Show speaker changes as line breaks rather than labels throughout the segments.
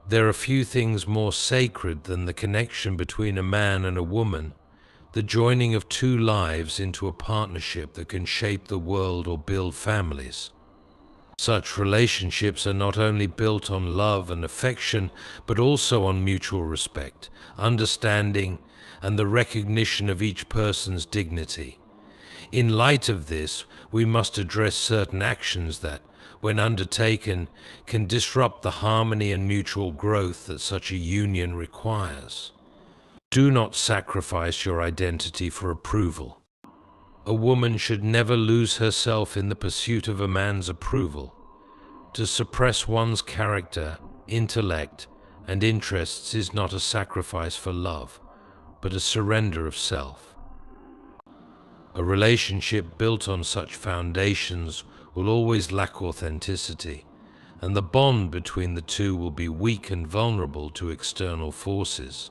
There are few things more sacred than the connection between a man and a woman, the joining of two lives into a partnership that can shape the world or build families. Such relationships are not only built on love and affection, but also on mutual respect, understanding, and the recognition of each person's dignity. In light of this, we must address certain actions that, when undertaken, can disrupt the harmony and mutual growth that such a union requires. Do not sacrifice your identity for approval. A woman should never lose herself in the pursuit of a man's approval. To suppress one's character, intellect, and interests is not a sacrifice for love, but a surrender of self. A relationship built on such foundations will always lack authenticity, and the bond between the two will be weak and vulnerable to external forces.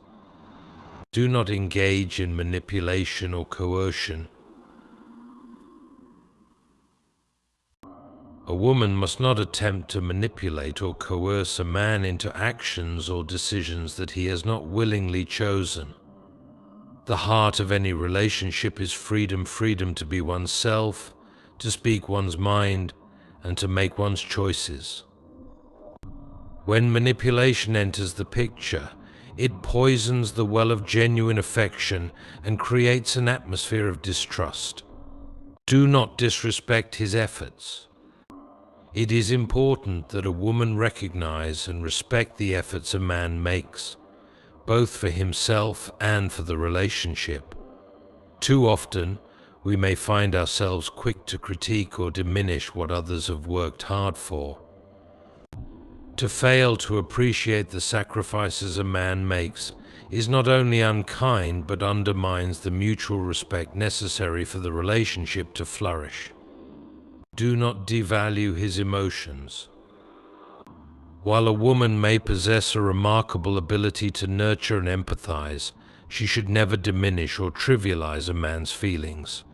Do not engage in manipulation or coercion. A woman must not attempt to manipulate or coerce a man into actions or decisions that he has not willingly chosen. The heart of any relationship is freedom to be oneself, to speak one's mind, and to make one's choices. When manipulation enters the picture, it poisons the well of genuine affection and creates an atmosphere of distrust. Do not disrespect his efforts. It is important that a woman recognize and respect the efforts a man makes, both for himself and for the relationship. Too often, we may find ourselves quick to critique or diminish what others have worked hard for. To fail to appreciate the sacrifices a man makes is not only unkind but undermines the mutual respect necessary for the relationship to flourish. Do not devalue his emotions. While a woman may possess a remarkable ability to nurture and empathize, she should never diminish or trivialize a man's feelings.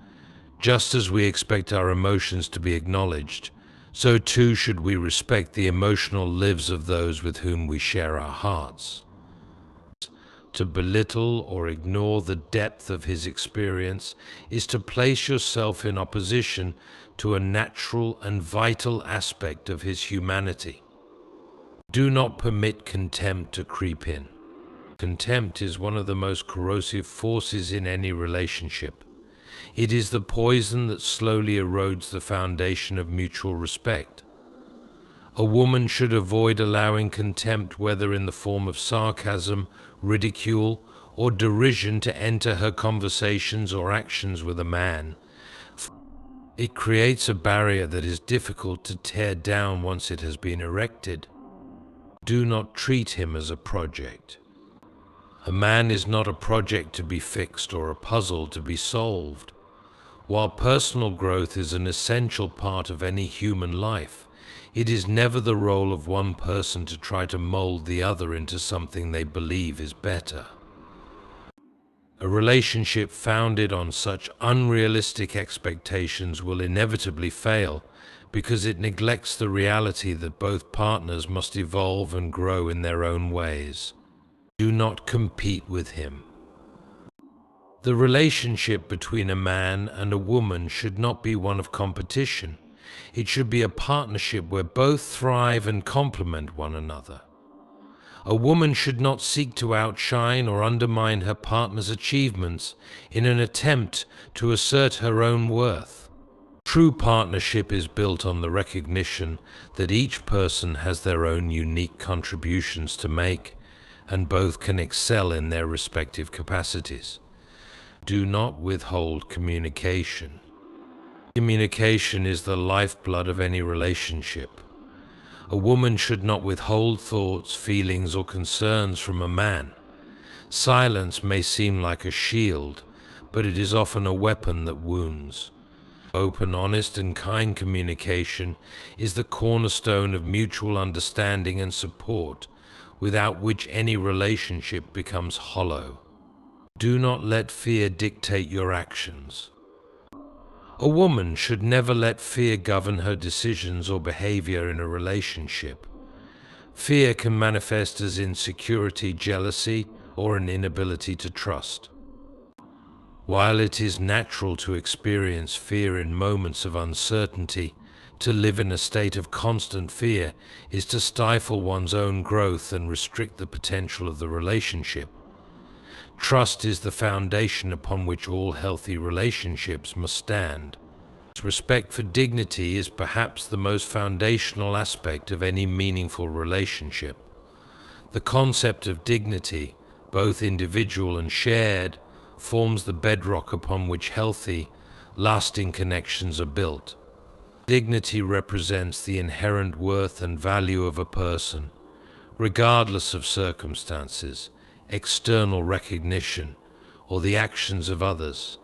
Just as we expect our emotions to be acknowledged, so too should we respect the emotional lives of those with whom we share our hearts. To belittle or ignore the depth of his experience is to place yourself in opposition to a natural and vital aspect of his humanity. Do not permit contempt to creep in. Contempt is one of the most corrosive forces in any relationship. It is the poison that slowly erodes the foundation of mutual respect. A woman should avoid allowing contempt, whether in the form of sarcasm, ridicule, or derision, to enter her conversations or actions with a man. It creates a barrier that is difficult to tear down once it has been erected. Do not treat him as a project. A man is not a project to be fixed or a puzzle to be solved. While personal growth is an essential part of any human life, it is never the role of one person to try to mold the other into something they believe is better. A relationship founded on such unrealistic expectations will inevitably fail because it neglects the reality that both partners must evolve and grow in their own ways. Do not compete with him. The relationship between a man and a woman should not be one of competition. It should be a partnership where both thrive and complement one another. A woman should not seek to outshine or undermine her partner's achievements in an attempt to assert her own worth. True partnership is built on the recognition that each person has their own unique contributions to make, and both can excel in their respective capacities. Do not withhold communication. Communication is the lifeblood of any relationship. A woman should not withhold thoughts, feelings, or concerns from a man. Silence may seem like a shield, but it is often a weapon that wounds. Open, honest, and kind communication is the cornerstone of mutual understanding and support, without which any relationship becomes hollow. Do not let fear dictate your actions. A woman should never let fear govern her decisions or behavior in a relationship. Fear can manifest as insecurity, jealousy, or an inability to trust. While it is natural to experience fear in moments of uncertainty, to live in a state of constant fear is to stifle one's own growth and restrict the potential of the relationship. Trust is the foundation upon which all healthy relationships must stand. Respect for dignity is perhaps the most foundational aspect of any meaningful relationship. The concept of dignity, both individual and shared, forms the bedrock upon which healthy, lasting connections are built. Dignity represents the inherent worth and value of a person, regardless of circumstances, external recognition, or the actions of others.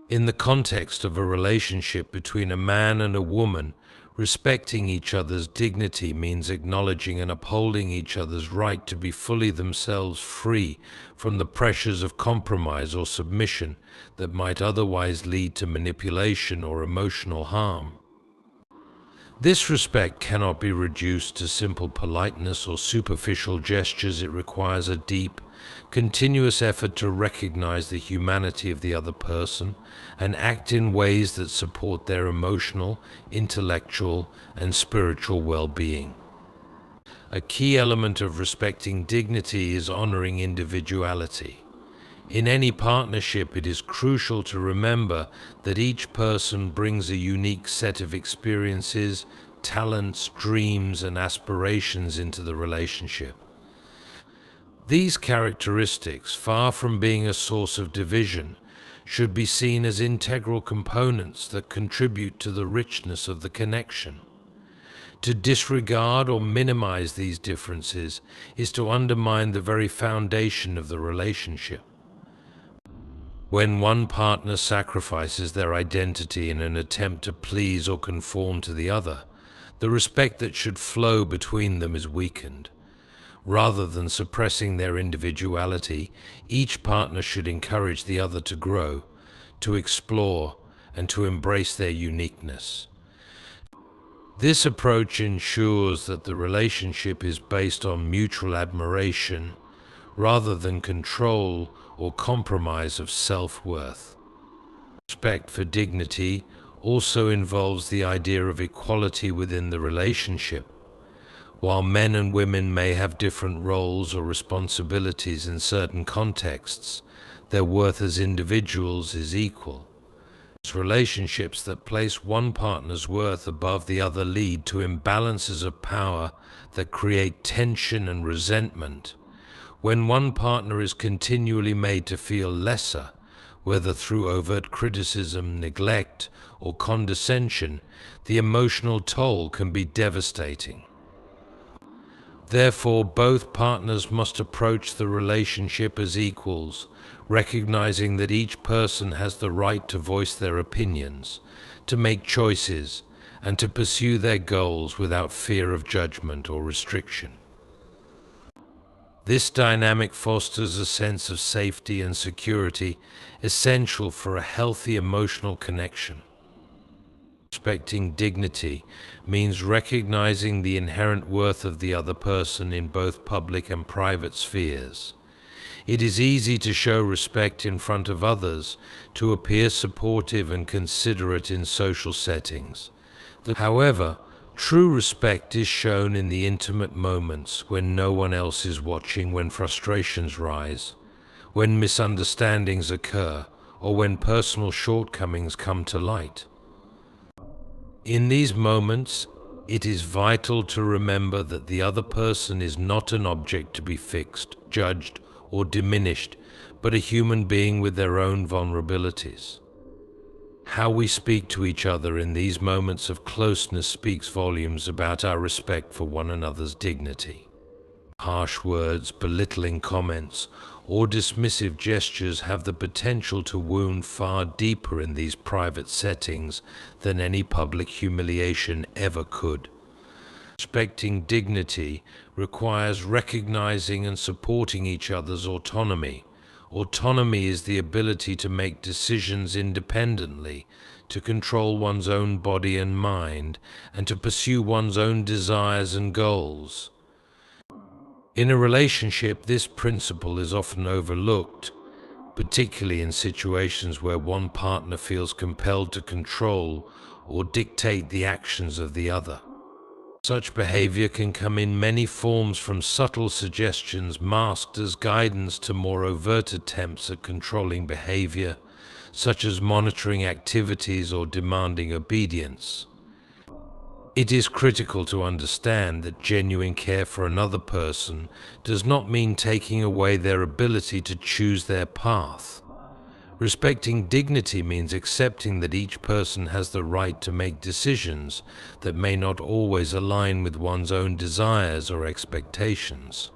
In the context of a relationship between a man and a woman, respecting each other's dignity means acknowledging and upholding each other's right to be fully themselves, free from the pressures of compromise or submission that might otherwise lead to manipulation or emotional harm. This respect cannot be reduced to simple politeness or superficial gestures. It requires a deep, continuous effort to recognize the humanity of the other person and act in ways that support their emotional, intellectual, and spiritual well-being. A key element of respecting dignity is honoring individuality. In any partnership, it is crucial to remember that each person brings a unique set of experiences, talents, dreams, and aspirations into the relationship. These characteristics, far from being a source of division, should be seen as integral components that contribute to the richness of the connection. To disregard or minimize these differences is to undermine the very foundation of the relationship. When one partner sacrifices their identity in an attempt to please or conform to the other, the respect that should flow between them is weakened. Rather than suppressing their individuality, each partner should encourage the other to grow, to explore, and to embrace their uniqueness. This approach ensures that the relationship is based on mutual admiration, rather than control or compromise of self-worth. Respect for dignity also involves the idea of equality within the relationship. While men and women may have different roles or responsibilities in certain contexts, their worth as individuals is equal. Relationships that place one partner's worth above the other lead to imbalances of power that create tension and resentment. When one partner is continually made to feel lesser, whether through overt criticism, neglect, or condescension, the emotional toll can be devastating. Therefore, both partners must approach the relationship as equals, recognizing that each person has the right to voice their opinions, to make choices, and to pursue their goals without fear of judgment or restriction. This dynamic fosters a sense of safety and security essential for a healthy emotional connection. Respecting dignity means recognizing the inherent worth of the other person in both public and private spheres. It is easy to show respect in front of others, to appear supportive and considerate in social settings. However, true respect is shown in the intimate moments when no one else is watching, when frustrations rise, when misunderstandings occur, or when personal shortcomings come to light. In these moments, it is vital to remember that the other person is not an object to be fixed, judged, or diminished, but a human being with their own vulnerabilities. How we speak to each other in these moments of closeness speaks volumes about our respect for one another's dignity. Harsh words, belittling comments, or dismissive gestures have the potential to wound far deeper in these private settings than any public humiliation ever could. Respecting dignity requires recognizing and supporting each other's autonomy, Autonomy is the ability to make decisions independently, to control one's own body and mind, and to pursue one's own desires and goals. In a relationship, this principle is often overlooked, particularly in situations where one partner feels compelled to control or dictate the actions of the other. Such behavior can come in many forms, from subtle suggestions masked as guidance to more overt attempts at controlling behavior, such as monitoring activities or demanding obedience. It is critical to understand that genuine care for another person does not mean taking away their ability to choose their path. Respecting dignity means accepting that each person has the right to make decisions that may not always align with one's own desires or expectations.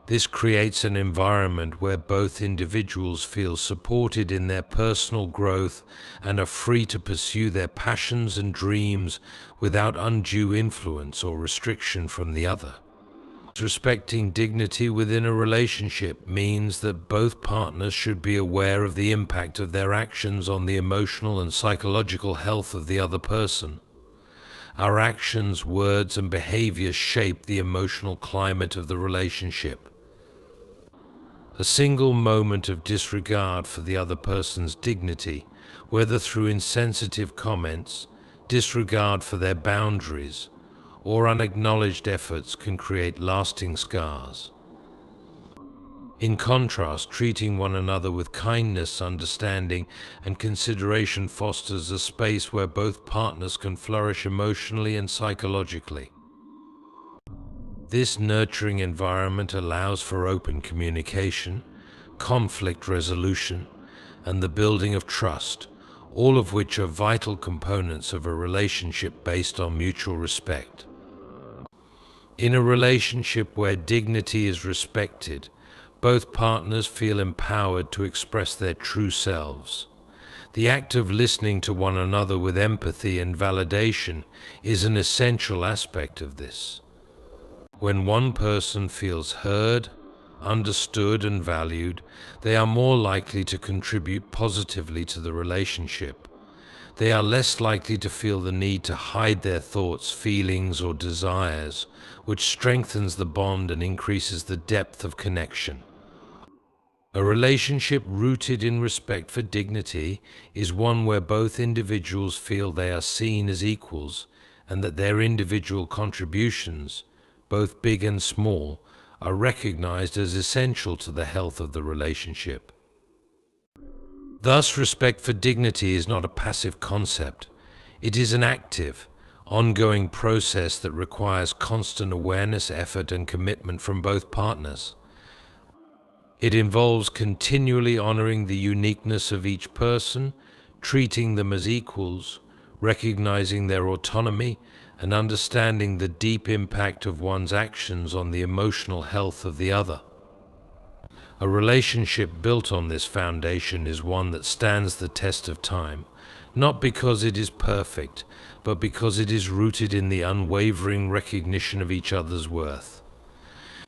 This creates an environment where both individuals feel supported in their personal growth and are free to pursue their passions and dreams without undue influence or restriction from the other. Respecting dignity within a relationship means that both partners should be aware of the impact of their actions on the emotional and psychological health of the other person. Our actions, words, and behavior shape the emotional climate of the relationship. A single moment of disregard for the other person's dignity, whether through insensitive comments, disregard for their boundaries, or unacknowledged efforts, can create lasting scars. In contrast, treating one another with kindness, understanding, and consideration fosters a space where both partners can flourish emotionally and psychologically. This nurturing environment allows for open communication, conflict resolution, and the building of trust, all of which are vital components of a relationship based on mutual respect. In a relationship where dignity is respected, both partners feel empowered to express their true selves. The act of listening to one another with empathy and validation is an essential aspect of this. When one person feels heard, understood, and valued, they are more likely to contribute positively to the relationship. They are less likely to feel the need to hide their thoughts, feelings, or desires, which strengthens the bond and increases the depth of connection. A relationship rooted in respect for dignity is one where both individuals feel they are seen as equals and that their individual contributions, both big and small, are recognized as essential to the health of the relationship. Thus, respect for dignity is not a passive concept. It is an active, ongoing process that requires constant awareness, effort, and commitment from both partners. It involves continually honoring the uniqueness of each person, treating them as equals, recognizing their autonomy, and understanding the deep impact of one's actions on the emotional health of the other. A relationship built on this foundation is one that stands the test of time, not because it is perfect, but because it is rooted in the unwavering recognition of each other's worth.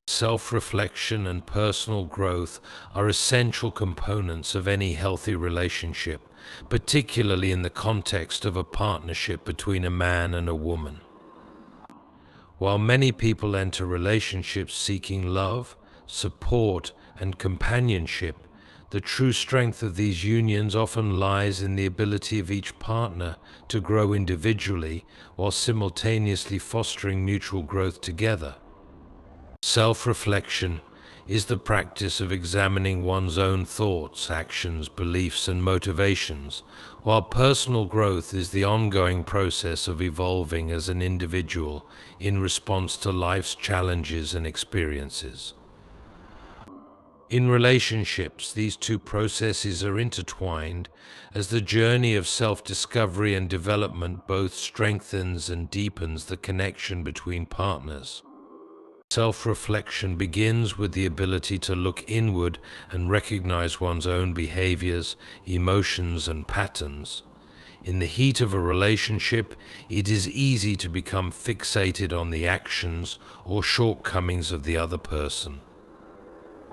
Self-reflection and personal growth are essential components of any healthy relationship, particularly in the context of a partnership between a man and a woman. While many people enter relationships seeking love, support, and companionship, the true strength of these unions often lies in the ability of each partner to grow individually while simultaneously fostering mutual growth together. Self-reflection is the practice of examining one's own thoughts, actions, beliefs, and motivations, while personal growth is the ongoing process of evolving as an individual in response to life's challenges and experiences. In relationships, these two processes are intertwined as the journey of self-discovery and development both strengthens and deepens the connection between partners. Self-reflection begins with the ability to look inward and recognize one's own behaviors, emotions, and patterns. In the heat of a relationship, it is easy to become fixated on the actions or shortcomings of the other person.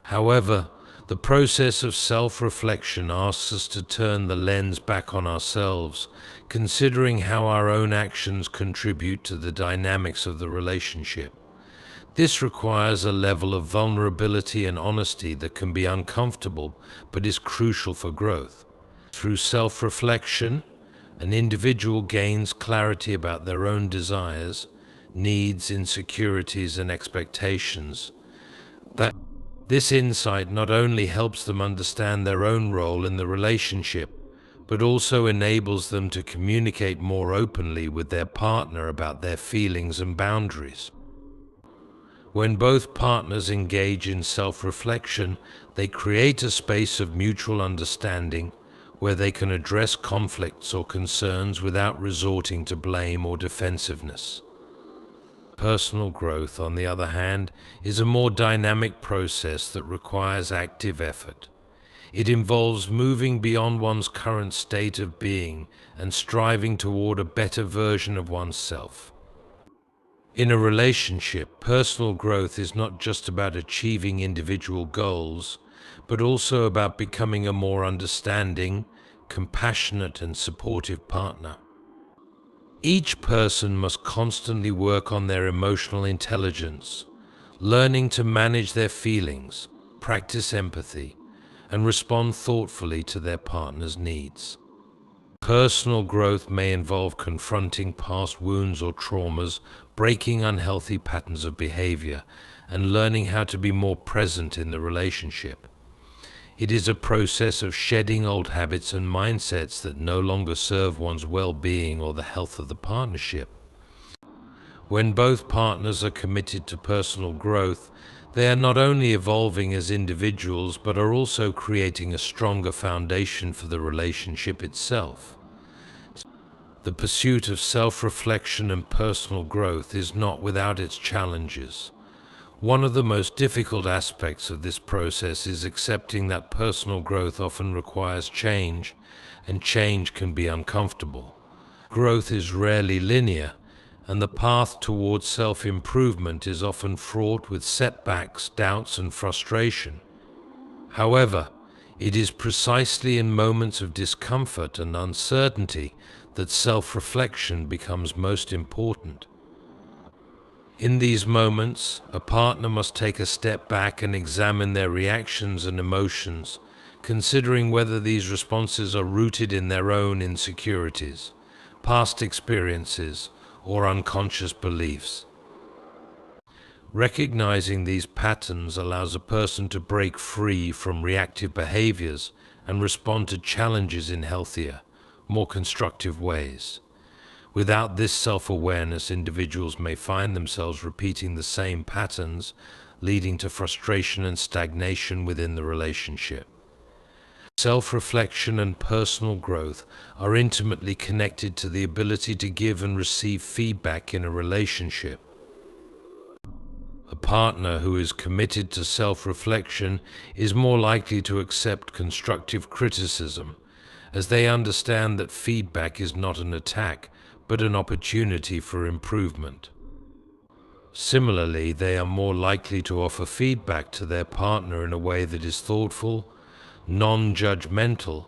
However, The process of self-reflection asks us to turn the lens back on ourselves, considering how our own actions contribute to the dynamics of the relationship. This requires a level of vulnerability and honesty that can be uncomfortable, but is crucial for growth. Through self-reflection, an individual gains clarity about their own desires, needs, insecurities, and expectations. This insight not only helps them understand their own role in the relationship, but also enables them to communicate more openly with their partner about their feelings and boundaries. When both partners engage in self-reflection, they create a space of mutual understanding where they can address conflicts or concerns without resorting to blame or defensiveness. Personal growth, on the other hand, is a more dynamic process that requires active effort. It involves moving beyond one's current state of being and striving toward a better version of oneself. In a relationship, personal growth is not just about achieving individual goals, but also about becoming a more understanding, compassionate, and supportive partner. Each person must constantly work on their emotional intelligence, learning to manage their feelings, practice empathy, and respond thoughtfully to their partner's needs. Personal growth may involve confronting past wounds or traumas, breaking unhealthy patterns of behavior, and learning how to be more present in the relationship. It is a process of shedding old habits and mindsets that no longer serve one's well-being or the health of the partnership. When both partners are committed to personal growth, they are not only evolving as individuals, but are also creating a stronger foundation for the relationship itself. The pursuit of self-reflection and personal growth is not without its challenges. One of the most difficult aspects of this process is accepting that personal growth often requires change, and change can be uncomfortable. Growth is rarely linear, and the path towards self-improvement is often fraught with setbacks, doubts, and frustration. However, it is precisely in moments of discomfort and uncertainty that self-reflection becomes most important. In these moments, a partner must take a step back and examine their reactions and emotions, considering whether these responses are rooted in their own insecurities, past experiences, or unconscious beliefs. Recognizing these patterns allows a person to break free from reactive behaviors and respond to challenges in healthier, more constructive ways. Without this self-awareness, individuals may find themselves repeating the same patterns, leading to frustration and stagnation within the relationship. Self-reflection and personal growth are intimately connected to the ability to give and receive feedback in a relationship. A partner who is committed to self-reflection is more likely to accept constructive criticism, as they understand that feedback is not an attack, but an opportunity for improvement. Similarly, they are more likely to offer feedback to their partner in a way that is thoughtful, non-judgmental,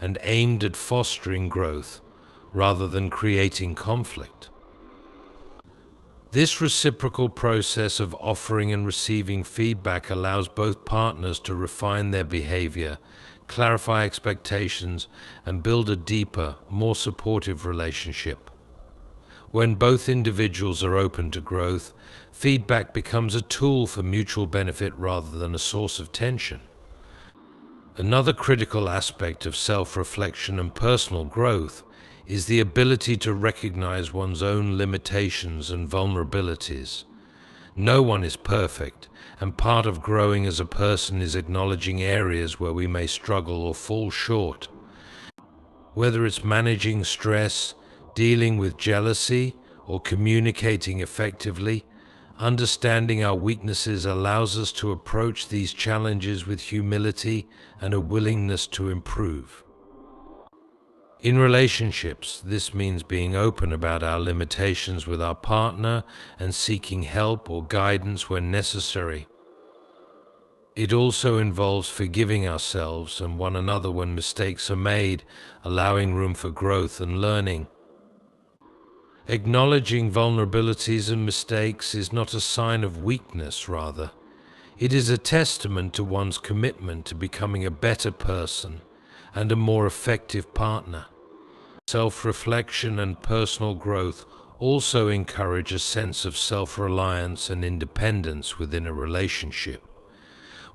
and aimed at fostering growth, rather than creating conflict. This reciprocal process of offering and receiving feedback allows both partners to refine their behavior, clarify expectations, and build a deeper, more supportive relationship. When both individuals are open to growth, feedback becomes a tool for mutual benefit rather than a source of tension. Another critical aspect of self-reflection and personal growth is the ability to recognize one's own limitations and vulnerabilities. No one is perfect, and part of growing as a person is acknowledging areas where we may struggle or fall short. Whether it's managing stress, dealing with jealousy, or communicating effectively, understanding our weaknesses allows us to approach these challenges with humility and a willingness to improve. In relationships, this means being open about our limitations with our partner and seeking help or guidance when necessary. It also involves forgiving ourselves and one another when mistakes are made, allowing room for growth and learning. Acknowledging vulnerabilities and mistakes is not a sign of weakness, rather. It is a testament to one's commitment to becoming a better person and a more effective partner. Self-reflection and personal growth also encourage a sense of self-reliance and independence within a relationship.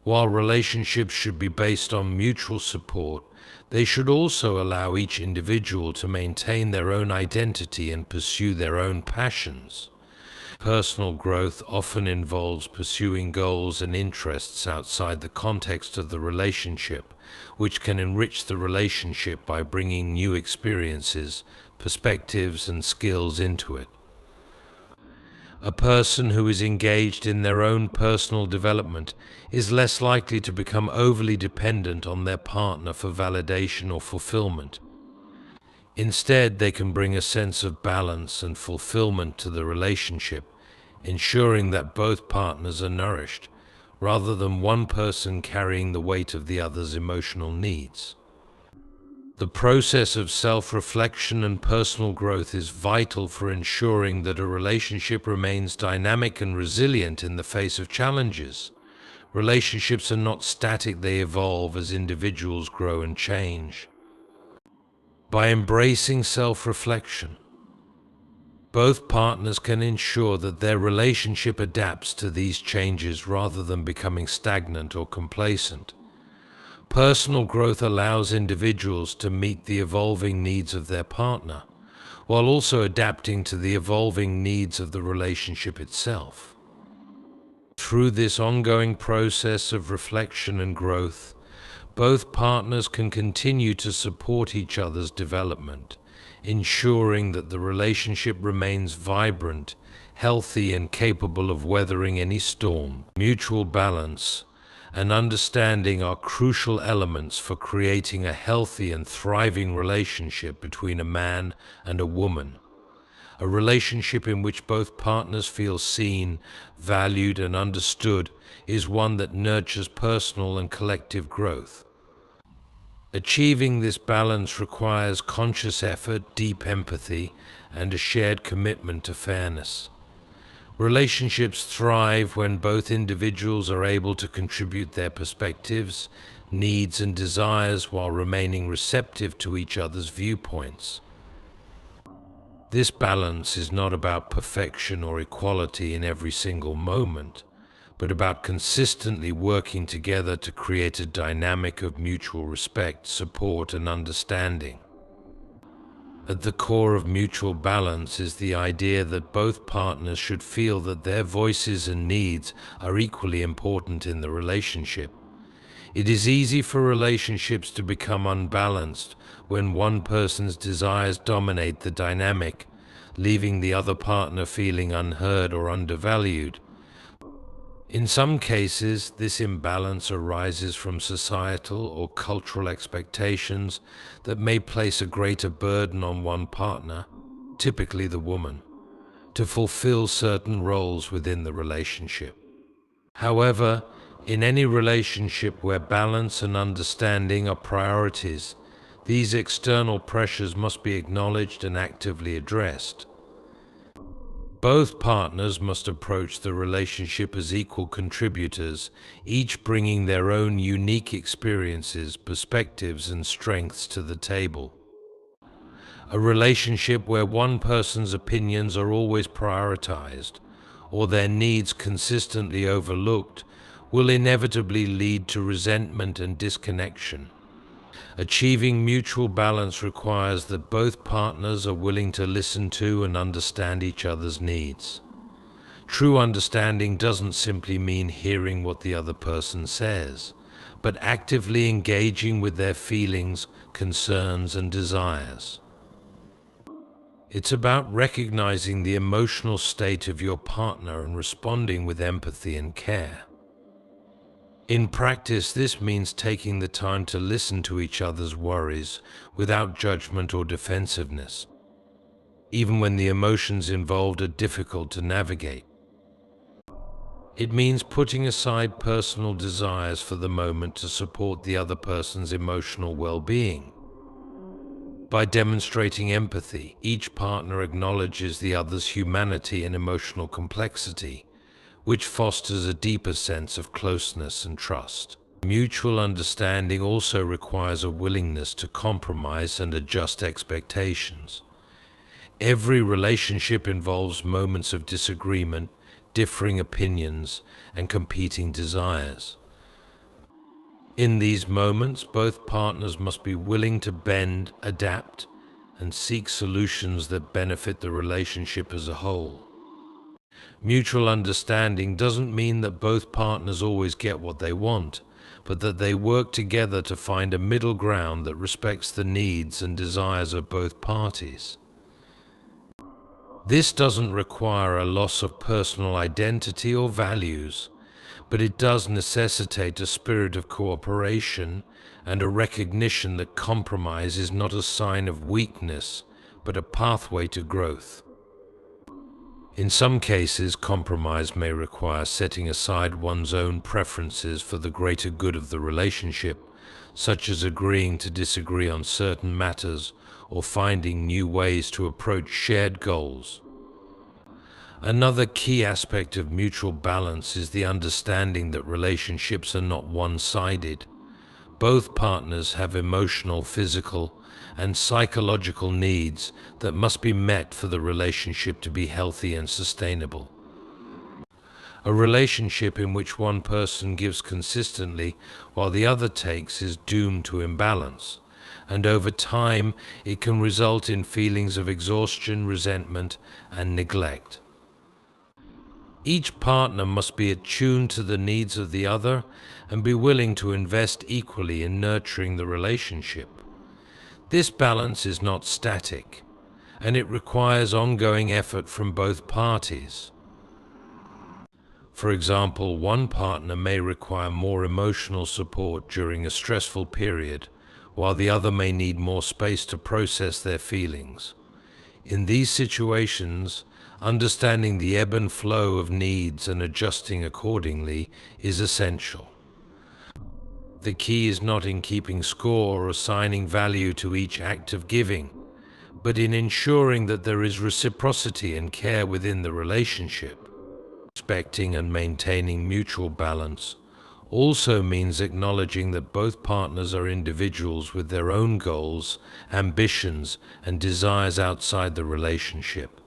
While relationships should be based on mutual support, they should also allow each individual to maintain their own identity and pursue their own passions. Personal growth often involves pursuing goals and interests outside the context of the relationship, which can enrich the relationship by bringing new experiences, perspectives, and skills into it. A person who is engaged in their own personal development is less likely to become overly dependent on their partner for validation or fulfillment. Instead, they can bring a sense of balance and fulfillment to the relationship, ensuring that both partners are nourished, rather than one person carrying the weight of the other's emotional needs. The process of self-reflection and personal growth is vital for ensuring that a relationship remains dynamic and resilient in the face of challenges. Relationships are not static, they evolve as individuals grow and change. By embracing self-reflection, both partners can ensure that their relationship adapts to these changes rather than becoming stagnant or complacent. Personal growth allows individuals to meet the evolving needs of their partner, while also adapting to the evolving needs of the relationship itself. Through this ongoing process of reflection and growth, both partners can continue to support each other's development, ensuring that the relationship remains vibrant, healthy, and capable of weathering any storm. Mutual balance and understanding are crucial elements for creating a healthy and thriving relationship between a man and a woman. A relationship in which both partners feel seen, valued, and understood is one that nurtures personal and collective growth. Achieving this balance requires conscious effort, deep empathy, and a shared commitment to fairness. Relationships thrive when both individuals are able to contribute their perspectives, needs, and desires while remaining receptive to each other's viewpoints. This balance is not about perfection or equality in every single moment, but about consistently working together to create a dynamic of mutual respect, support, and understanding. At the core of mutual balance is the idea that both partners should feel that their voices and needs are equally important in the relationship. It is easy for relationships to become unbalanced when one person's desires dominate the dynamic, leaving the other partner feeling unheard or undervalued. In some cases, this imbalance arises from societal or cultural expectations that may place a greater burden on one partner, typically the woman, to fulfill certain roles within the relationship. However, in any relationship where balance and understanding are priorities, these external pressures must be acknowledged and actively addressed. Both partners must approach the relationship as equal contributors, each bringing their own unique experiences, perspectives, and strengths to the table. A relationship where one person's opinions are always prioritized, or their needs consistently overlooked, will inevitably lead to resentment and disconnection. Achieving mutual balance requires that both partners are willing to listen to and understand each other's needs. True understanding doesn't simply mean hearing what the other person says, but actively engaging with their feelings, concerns, and desires. It's about recognizing the emotional state of your partner and responding with empathy and care. In practice, this means taking the time to listen to each other's worries without judgment or defensiveness, even when the emotions involved are difficult to navigate. It means putting aside personal desires for the moment to support the other person's emotional well-being. By demonstrating empathy, each partner acknowledges the other's humanity and emotional complexity, which fosters a deeper sense of closeness and trust. Mutual understanding also requires a willingness to compromise and adjust expectations. Every relationship involves moments of disagreement, differing opinions, and competing desires. In these moments, both partners must be willing to bend, adapt, and seek solutions that benefit the relationship as a whole. Mutual understanding doesn't mean that both partners always get what they want, but that they work together to find a middle ground that respects the needs and desires of both parties. This doesn't require a loss of personal identity or values, but it does necessitate a spirit of cooperation and a recognition that compromise is not a sign of weakness, but a pathway to growth. In some cases, compromise may require setting aside one's own preferences for the greater good of the relationship, such as agreeing to disagree on certain matters or finding new ways to approach shared goals. Another key aspect of mutual balance is the understanding that relationships are not one-sided. Both partners have emotional, physical, and psychological needs that must be met for the relationship to be healthy and sustainable. A relationship in which one person gives consistently while the other takes is doomed to imbalance, and over time it can result in feelings of exhaustion, resentment, and neglect. Each partner must be attuned to the needs of the other and be willing to invest equally in nurturing the relationship. This balance is not static, and it requires ongoing effort from both parties. For example, one partner may require more emotional support during a stressful period, while the other may need more space to process their feelings. In these situations, understanding the ebb and flow of needs and adjusting accordingly is essential. The key is not in keeping score or assigning value to each act of giving, but in ensuring that there is reciprocity and care within the relationship. Respecting and maintaining mutual balance also means acknowledging that both partners are individuals with their own goals, ambitions, and desires outside the relationship.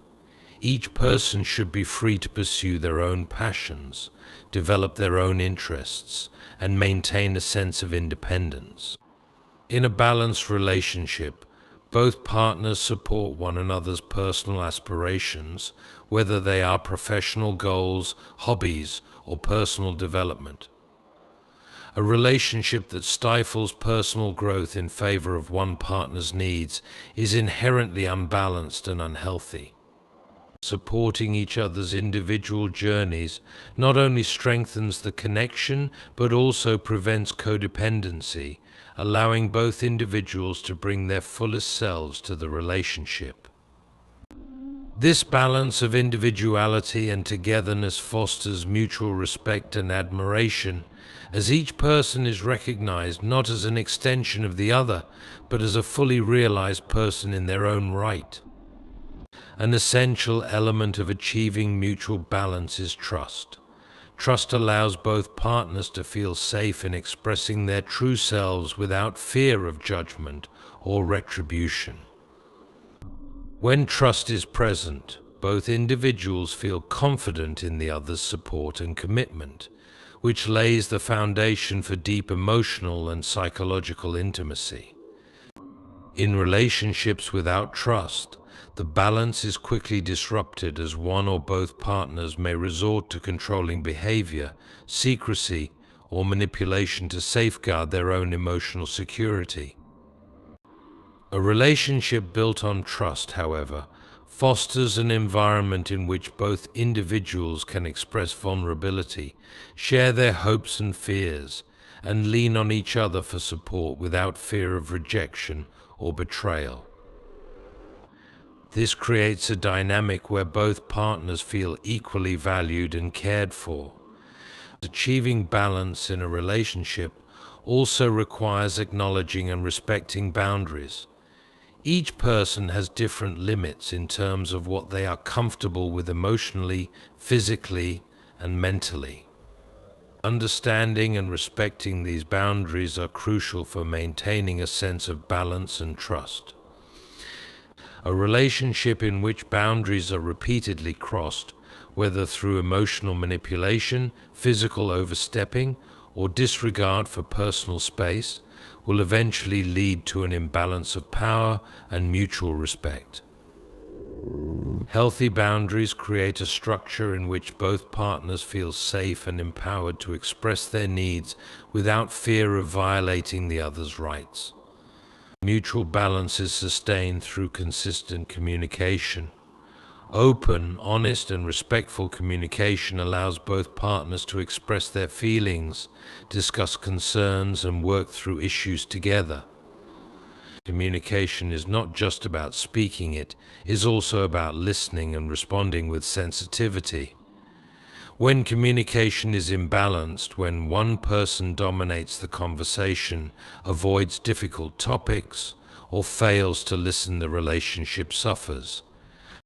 Each person should be free to pursue their own passions, develop their own interests, and maintain a sense of independence. In a balanced relationship, both partners support one another's personal aspirations, whether they are professional goals, hobbies, or personal development. A relationship that stifles personal growth in favor of one partner's needs is inherently unbalanced and unhealthy. Supporting each other's individual journeys not only strengthens the connection but also prevents codependency, allowing both individuals to bring their fullest selves to the relationship. This balance of individuality and togetherness fosters mutual respect and admiration, as each person is recognized not as an extension of the other, but as a fully realized person in their own right. An essential element of achieving mutual balance is trust. Trust allows both partners to feel safe in expressing their true selves without fear of judgment or retribution. When trust is present, both individuals feel confident in the other's support and commitment, which lays the foundation for deep emotional and psychological intimacy. In relationships without trust, the balance is quickly disrupted as one or both partners may resort to controlling behavior, secrecy, or manipulation to safeguard their own emotional security. A relationship built on trust, however, fosters an environment in which both individuals can express vulnerability, share their hopes and fears, and lean on each other for support without fear of rejection or betrayal. This creates a dynamic where both partners feel equally valued and cared for, Achieving balance in a relationship also requires acknowledging and respecting boundaries. Each person has different limits in terms of what they are comfortable with emotionally, physically, and mentally. Understanding and respecting these boundaries are crucial for maintaining a sense of balance and trust. A relationship in which boundaries are repeatedly crossed, whether through emotional manipulation, physical overstepping, or disregard for personal space, will eventually lead to an imbalance of power and mutual respect. Healthy boundaries create a structure in which both partners feel safe and empowered to express their needs without fear of violating the other's rights. Mutual balance is sustained through consistent communication. Open, honest, and respectful communication allows both partners to express their feelings, discuss concerns, and work through issues together. Communication is not just about speaking, it is also about listening and responding with sensitivity. When communication is imbalanced, when one person dominates the conversation, avoids difficult topics, or fails to listen, the relationship suffers.